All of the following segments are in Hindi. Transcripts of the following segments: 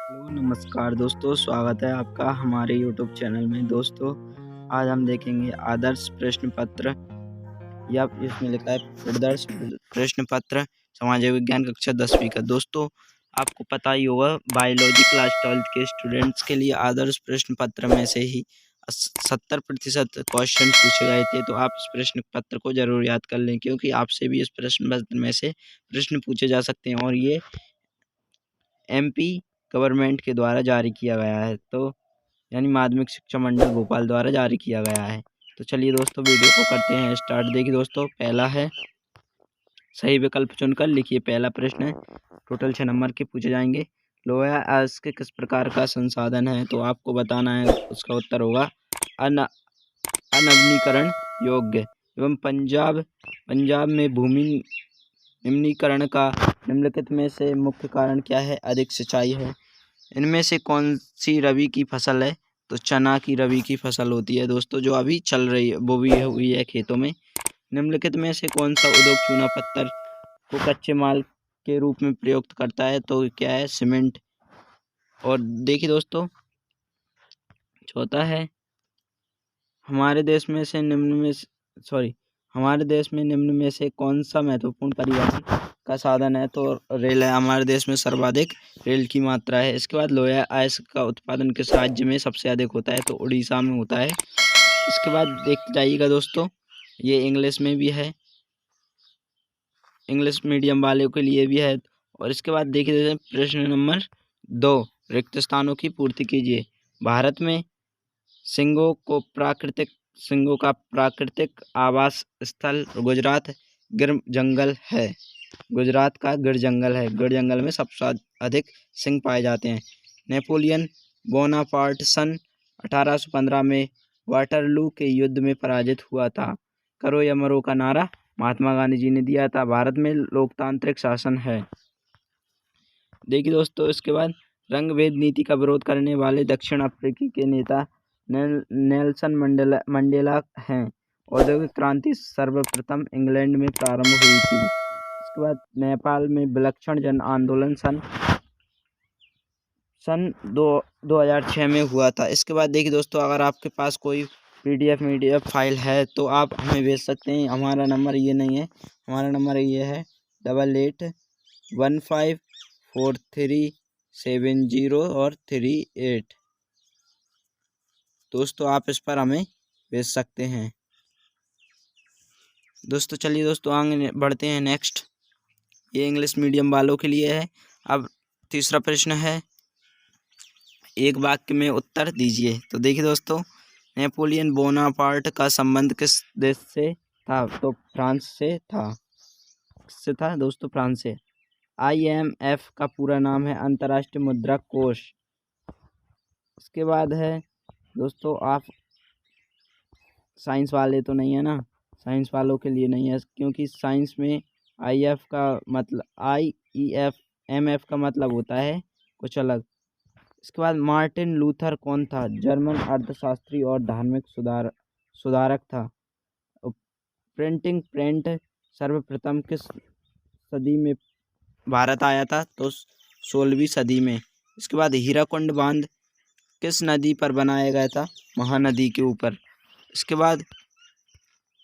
हेलो नमस्कार दोस्तों, स्वागत है आपका हमारे यूट्यूब चैनल में। दोस्तों, आज हम देखेंगे आदर्श प्रश्न पत्र या इसमें लिखा है आदर्श प्रश्न पत्र सामाजिक विज्ञान कक्षा 10वीं का। दोस्तों, आपको पता ही होगा बायोलॉजी क्लास 12th के स्टूडेंट्स के लिए आदर्श प्रश्न पत्र में से ही 70% क्वेश्चन पूछे गए थे। तो आप इस प्रश्न पत्र को जरूर याद कर लें, क्योंकि आपसे भी इस प्रश्न पत्र में से प्रश्न पूछे जा सकते हैं और ये MP गवर्नमेंट के द्वारा जारी किया गया है, तो यानी माध्यमिक शिक्षा मंडल भोपाल द्वारा जारी किया गया है। तो चलिए दोस्तों, वीडियो को करते हैं स्टार्ट। देखिए दोस्तों, पहला है सही विकल्प चुनकर लिखिए। पहला प्रश्न है, टोटल 6 नंबर के पूछे जाएंगे। लोहा अयस्क किस प्रकार का संसाधन है? तो आपको बताना है, उसका उत्तर होगा अनवीनीकरण योग्य। एवं पंजाब में भूमि निम्नीकरण का निम्नलिखित में से मुख्य कारण क्या है? अधिक सिंचाई है। इनमें से कौन सी रबी की फसल है? तो चना की रबी की फसल होती है दोस्तों, जो अभी चल रही है, वो भी हुई है खेतों में। निम्नलिखित में से कौन सा उद्योग चूना पत्थर को कच्चे माल के रूप में प्रयुक्त करता है? तो क्या है? सीमेंट। और देखिए दोस्तों, चौथा है, हमारे देश में निम्न में से कौन सा महत्वपूर्ण परिवहन का साधन है? तो रेल है। हमारे देश में सर्वाधिक रेल की मात्रा है। इसके बाद लोहा अयस्क का उत्पादन किस राज्य में सबसे अधिक होता है? तो उड़ीसा में होता है। इसके बाद देखते जाइएगा दोस्तों, ये इंग्लिश में भी है, इंग्लिश मीडियम वालों के लिए भी है। और इसके बाद देखिए प्रश्न नंबर 2, रिक्त स्थानों की पूर्ति कीजिए। भारत में सिंगों का प्राकृतिक आवास स्थल गुजरात गिर जंगल है। गुजरात का गिर जंगल है। गिर जंगल में सबसे अधिक सिंह पाए जाते हैं। नेपोलियन बोनापार्ट सन 1815 में वाटरलू के युद्ध में पराजित हुआ था। करो या मरो का नारा महात्मा गांधी जी ने दिया था। भारत में लोकतांत्रिक शासन है। देखिए दोस्तों, इसके बाद रंग भेद नीति का विरोध करने वाले दक्षिण अफ्रीकी के नेता नेल्सन मंडेला हैं। औद्योगिक क्रांति सर्वप्रथम इंग्लैंड में प्रारंभ हुई थी। इसके बाद नेपाल में विलक्षण जन आंदोलन सन 2006 में हुआ था। इसके बाद देखिए दोस्तों, अगर आपके पास कोई PDF फाइल है तो आप हमें भेज सकते हैं। हमारा नंबर ये नहीं है, हमारा नंबर ये है 88154370 और 38। दोस्तों, आप इस पर हमें भेज सकते हैं। दोस्तों चलिए दोस्तों, आगे बढ़ते हैं। नेक्स्ट, ये इंग्लिश मीडियम वालों के लिए है। अब तीसरा प्रश्न है, एक वाक्य में उत्तर दीजिए। तो देखिए दोस्तों, नेपोलियन बोनापार्ट का संबंध किस देश से था? तो फ्रांस से था। किससे था दोस्तों? फ्रांस से। IMF का पूरा नाम है अंतर्राष्ट्रीय मुद्रा कोष। उसके बाद है दोस्तों, आप साइंस वाले तो नहीं है ना, साइंस वालों के लिए नहीं है, क्योंकि साइंस में IEF MF का मतलब होता है कुछ अलग। इसके बाद मार्टिन लूथर कौन था? जर्मन अर्थशास्त्री और धार्मिक सुधारक था। प्रिंटिंग प्रिंट सर्वप्रथम किस सदी में भारत आया था? तो 16वीं सदी में। इसके बाद हीराकुंड बांध किस नदी पर बनाया गया था? महानदी के ऊपर। इसके बाद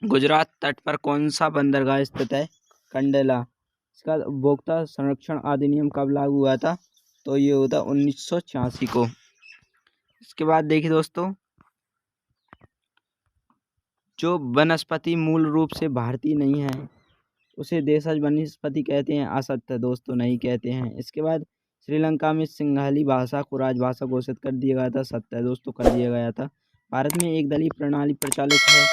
गुजरात तट पर कौन सा बंदरगाह स्थित है? कंडेला। इसके बाद उपभोक्ता संरक्षण अधिनियम कब लागू हुआ था? तो ये होता 1986 को। इसके बाद देखिए दोस्तों, जो वनस्पति मूल रूप से भारतीय नहीं है उसे देशज वनस्पति कहते हैं? असत्य दोस्तों, नहीं कहते हैं। इसके बाद श्रीलंका में सिंहली भाषा को राजभाषा घोषित कर दिया गया था। सत्य है दोस्तों, कर दिया गया था। भारत में एक दलीय प्रणाली प्रचलित है।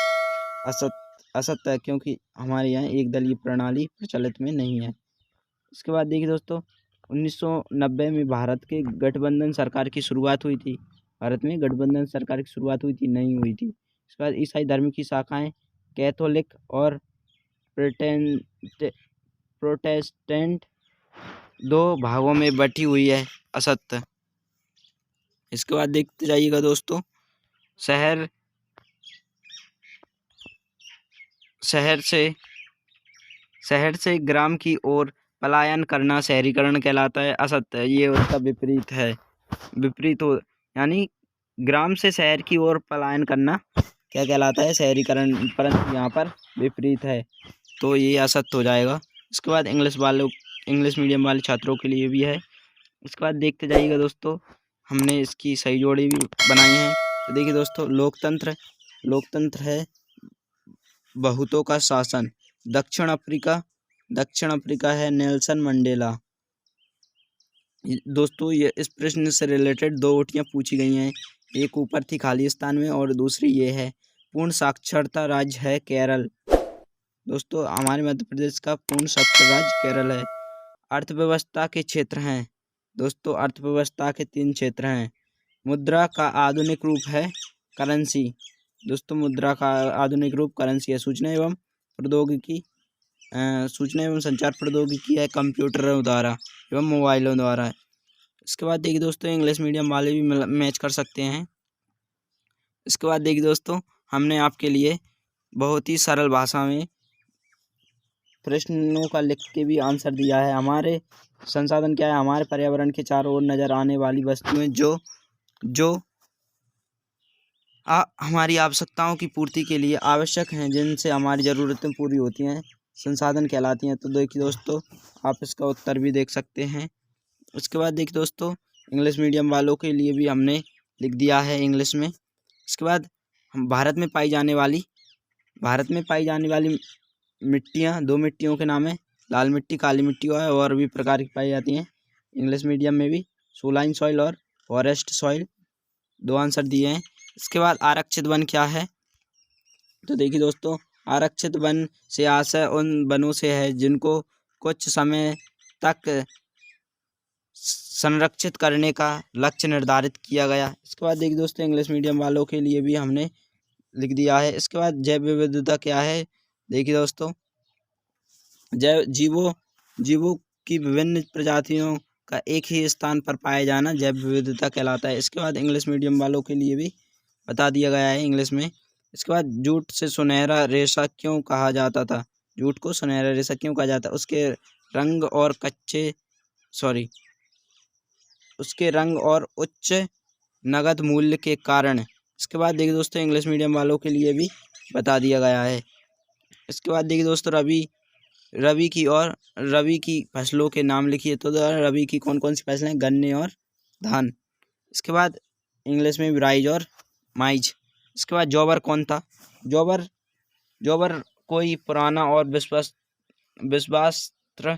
असत्य है, क्योंकि हमारे यहाँ एक दलीय प्रणाली प्रचलित में नहीं है। इसके बाद देखिए दोस्तों, 1990 में भारत के गठबंधन सरकार की शुरुआत हुई थी। भारत में गठबंधन सरकार की शुरुआत हुई थी? नहीं हुई थी। इसके बाद ईसाई धर्म की शाखाएं कैथोलिक और प्रोटेस्टेंट दो भागों में बटी हुई है। असत्य। इसके बाद देखते जाइएगा दोस्तों, शहर से ग्राम की ओर पलायन करना शहरीकरण कहलाता है। असत्य, ये उसका विपरीत है। विपरीत हो, यानी ग्राम से शहर की ओर पलायन करना क्या कहलाता है? शहरीकरण, परंतु यहाँ पर विपरीत है, तो ये असत्य हो जाएगा। इसके बाद इंग्लिश मीडियम वाले छात्रों के लिए भी है। इसके बाद देखते जाइएगा दोस्तों, हमने इसकी सही जोड़ी भी बनाई है। तो देखिए दोस्तों, लोकतंत्र है बहुतों का शासन। दक्षिण अफ्रीका है नेल्सन मंडेला। दोस्तों, ये इस प्रश्न से रिलेटेड 2 उठियाँ पूछी गई हैं। एक ऊपर थी खालिस्तान में और दूसरी ये है। पूर्ण साक्षरता राज्य है केरल। दोस्तों, हमारे मध्य प्रदेश का पूर्ण साक्षर राज्य केरल है। अर्थव्यवस्था के क्षेत्र हैं। दोस्तों, अर्थव्यवस्था के 3 क्षेत्र हैं। मुद्रा का आधुनिक रूप है करेंसी। दोस्तों, मुद्रा का आधुनिक रूप करेंसी है। सूचना एवं संचार प्रौद्योगिकी है कंप्यूटरों द्वारा एवं मोबाइलों द्वारा। इसके बाद देखिए दोस्तों, इंग्लिश मीडियम वाले भी मैच कर सकते हैं। इसके बाद देखिए दोस्तों, हमने आपके लिए बहुत ही सरल भाषा में प्रश्नों का लिख के भी आंसर दिया है। हमारे संसाधन क्या है? हमारे पर्यावरण के चारों ओर नजर आने वाली वस्तुएं जो हमारी आवश्यकताओं की पूर्ति के लिए आवश्यक हैं, जिनसे हमारी ज़रूरतें पूरी होती हैं, संसाधन कहलाती हैं। तो देखिए दोस्तों, आप इसका उत्तर भी देख सकते हैं। उसके बाद देखिए दोस्तों, इंग्लिश मीडियम वालों के लिए भी हमने लिख दिया है इंग्लिश में। इसके बाद हम भारत में पाई जाने वाली मिट्टियाँ, 2 मिट्टियों के नाम है, लाल मिट्टी, काली मिट्टी और भी प्रकार की पाई जाती हैं। इंग्लिश मीडियम में भी सोलाइन सॉइल और फॉरेस्ट सॉइल 2 आंसर दिए हैं। इसके बाद आरक्षित वन क्या है? तो देखिए दोस्तों, आरक्षित वन से आशय उन वनों से है जिनको कुछ समय तक संरक्षित करने का लक्ष्य निर्धारित किया गया। इसके बाद देखिए दोस्तों, इंग्लिश मीडियम वालों के लिए भी हमने लिख दिया है। इसके बाद जैव विविधता क्या है? देखिए दोस्तों, जीवों की विभिन्न प्रजातियों का एक ही स्थान पर पाए जाना जैव विविधता कहलाता है। इसके बाद इंग्लिश मीडियम वालों के लिए भी बता दिया गया है इंग्लिश में। इसके बाद जूट से सुनहरा रेशा क्यों कहा जाता था? जूट को सुनहरा रेशा क्यों कहा जाता है? उसके रंग और उच्च नगद मूल्य के कारण। इसके बाद देखिए दोस्तों, इंग्लिश मीडियम वालों के लिए भी बता दिया गया है। इसके बाद देखिए दोस्तों, रबी की फसलों के नाम लिखिए। तो रबी की कौन कौन सी फसलें? गन्ने और धान। इसके बाद इंग्लिश में राइज और माइज। इसके बाद जॉबर कौन था? जॉबर कोई पुराना और विश्वास्त्र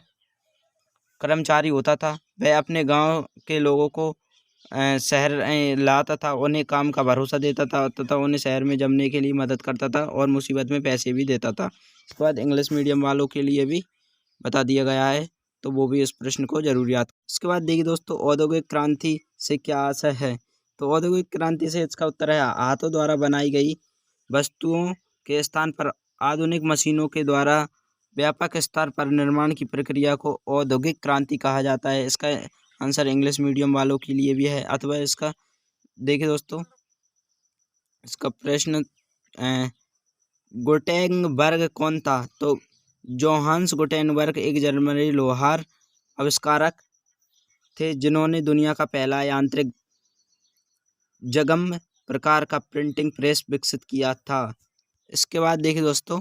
कर्मचारी होता था। वह अपने गांव के लोगों को शहर लाता था, उन्हें काम का भरोसा देता था तथा उन्हें शहर में जमने के लिए मदद करता था और मुसीबत में पैसे भी देता था। इसके बाद इंग्लिश मीडियम वालों के लिए भी बता दिया गया है, तो वो भी इस प्रश्न को जरूर याद। इसके बाद देखिए दोस्तों, औद्योगिक क्रांति से क्या आशय है? तो औद्योगिक क्रांति से इसका उत्तर है हाथों द्वारा बनाई गई वस्तुओं के स्थान पर आधुनिक मशीनों के द्वारा व्यापक स्तर पर निर्माण की प्रक्रिया को औद्योगिक क्रांति कहा जाता है। इसका आंसर इंग्लिश मीडियम वालों के लिए भी है। अथवा इसका देखिए दोस्तों, इसका प्रश्न गुटेनबर्ग कौन था? तो जोहान्स गुटेनबर्ग एक जर्मनी लोहार आविष्कारक थे जिन्होंने दुनिया का पहला यांत्रिक जंगम प्रकार का प्रिंटिंग प्रेस विकसित किया था। इसके बाद देखिए दोस्तों,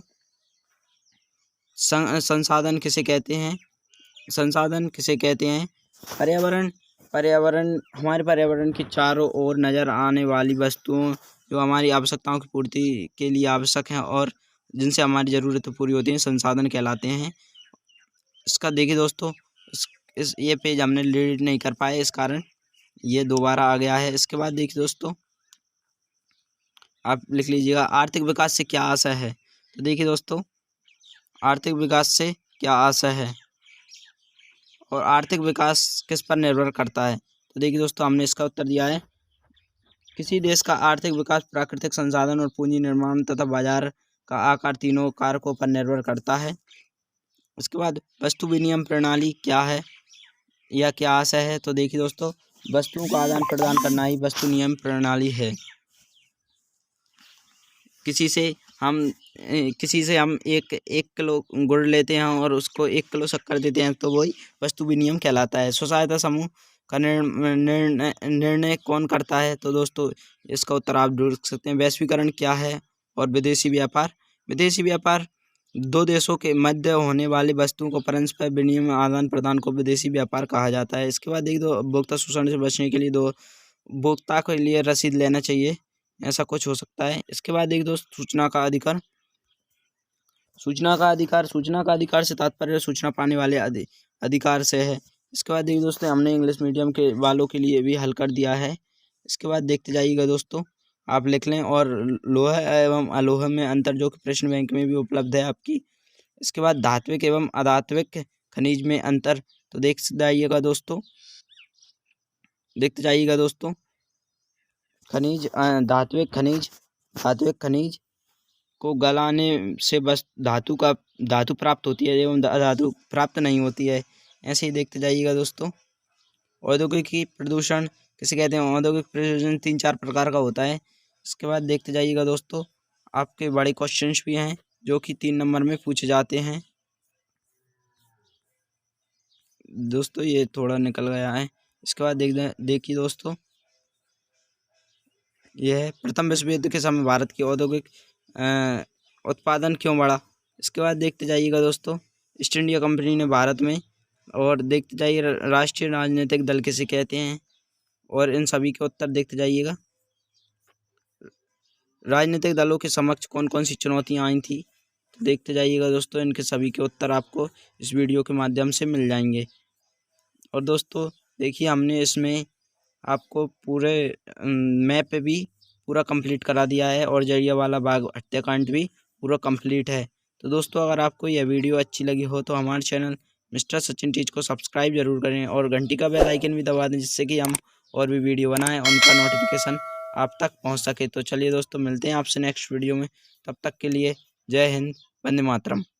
संसाधन किसे कहते हैं? पर्यावरण हमारे पर्यावरण के चारों ओर नजर आने वाली वस्तुओं जो हमारी आवश्यकताओं की पूर्ति के लिए आवश्यक हैं और जिनसे हमारी ज़रूरतें पूरी होती हैं, संसाधन कहलाते हैं। इसका देखिए दोस्तों, ये पेज हमने डिलीट नहीं कर पाए, इस कारण ये दोबारा आ गया है। इसके बाद देखिए दोस्तों, आप लिख लीजिएगा, आर्थिक विकास से क्या आशय है? तो देखिए दोस्तों, आर्थिक विकास से क्या आशय है और आर्थिक विकास किस पर निर्भर करता है? तो देखिए दोस्तों, हमने इसका उत्तर दिया है, किसी देश का आर्थिक विकास प्राकृतिक संसाधन और पूंजी निर्माण तथा बाजार का आकार तीनों कारकों पर निर्भर करता है। इसके बाद वस्तु विनिमय प्रणाली क्या है या क्या आशय है? तो देखिए दोस्तों, वस्तुओं का आदान प्रदान करना ही वस्तु नियम प्रणाली है। किसी से हम एक किलो गुड़ लेते हैं और उसको 1 किलो शक्कर देते हैं, तो वही वस्तु विनिमय कहलाता है। स्वसहायता समूह का निर्णय कौन करता है? तो दोस्तों इसका उत्तर आप ढूंढ सकते हैं। वैश्वीकरण क्या है? और विदेशी व्यापार। विदेशी व्यापार दो देशों के मध्य होने वाली वस्तुओं को परस्पर विनिमय आदान प्रदान को विदेशी व्यापार कहा जाता है। इसके बाद एक दो उपभोक्ता शोषण से बचने के लिए दो उपभोक्ता के लिए रसीद लेना चाहिए, ऐसा कुछ हो सकता है। इसके बाद एक दोस्त सूचना का अधिकार। सूचना का अधिकार से तात्पर्य सूचना पाने वाले अधिकार से है। इसके बाद एक दोस्तों हमने इंग्लिश मीडियम के वालों के लिए भी हल कर दिया है। इसके बाद देखते जाइएगा दोस्तों, आप लिख लें। और लोहा एवं अलोहा में अंतर जो कि प्रश्न बैंक में भी उपलब्ध है आपकी। इसके बाद धात्विक एवं अधात्विक खनिज में अंतर, तो देखते जाइएगा दोस्तों, खनिज धात्विक खनिज को गलाने से बस धातु प्राप्त होती है एवं धातु प्राप्त नहीं होती है। ऐसे ही देखते जाइएगा दोस्तों। औद्योगिक प्रदूषण किसे कहते हैं? औद्योगिक प्रदूषण 3-4 प्रकार का होता है। इसके बाद देखते जाइएगा दोस्तों, आपके बड़े क्वेश्चंस भी हैं जो कि 3 नंबर में पूछे जाते हैं। दोस्तों ये थोड़ा निकल गया है। इसके बाद देखिए दोस्तों, यह है प्रथम विश्व युद्ध के समय भारत की औद्योगिक उत्पादन क्यों बढ़ा। इसके बाद देखते जाइएगा दोस्तों, ईस्ट इंडिया कंपनी ने भारत में। और देखते जाइए राष्ट्रीय राजनीतिक दल किसे कहते हैं, और इन सभी के उत्तर देखते जाइएगा। राजनीतिक दलों के समक्ष कौन कौन सी चुनौतियां आई थी, तो देखते जाइएगा दोस्तों, इनके सभी के उत्तर आपको इस वीडियो के माध्यम से मिल जाएंगे। और दोस्तों देखिए, हमने इसमें आपको पूरे मैप भी पूरा कंप्लीट करा दिया है और जलियांवाला बाग हत्याकांड भी पूरा कंप्लीट है। तो दोस्तों अगर आपको यह वीडियो अच्छी लगी हो तो हमारे चैनल मिस्टर सचिन टीच को सब्सक्राइब जरूर करें और घंटी का बेल आइकन भी दबा दें, जिससे कि हम और भी वीडियो बनाएं और उनका नोटिफिकेशन आप तक पहुंच सके। तो चलिए दोस्तों, मिलते हैं आपसे नेक्स्ट वीडियो में। तब तक के लिए जय हिंद, वंदे मातरम।